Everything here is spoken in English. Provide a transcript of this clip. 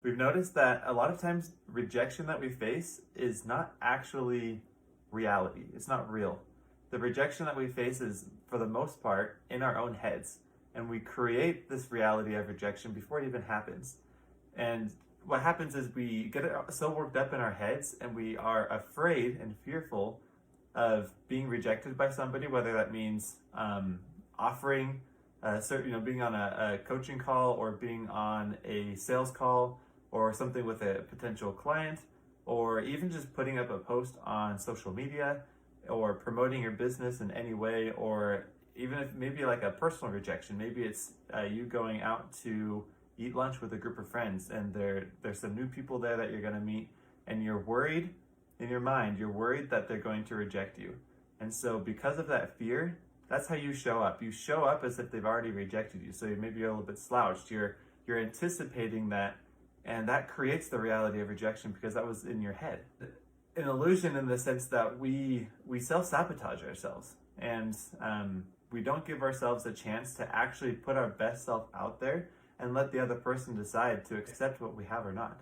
We've noticed that a lot of times rejection that we face is not actually reality. It's not real. The rejection that we face is, for the most part, in our own heads. And we create this reality of rejection before it even happens. And what happens is we get so worked up in our heads and we are afraid and fearful of being rejected by somebody, whether that means offering being on a coaching call or being on a sales call or something with a potential client, or even just putting up a post on social media or promoting your business in any way, or even if maybe like a personal rejection, maybe it's you going out to eat lunch with a group of friends and there's some new people there that you're going to meet, and you're worried in your mind, you're worried that they're going to reject you. And so because of that fear, that's how you show up. You show up as if they've already rejected you. So maybe you're a little bit slouched. You're anticipating that, and that creates the reality of rejection because that was in your head. An illusion in the sense that we self-sabotage ourselves, and we don't give ourselves a chance to actually put our best self out there and let the other person decide to accept what we have or not.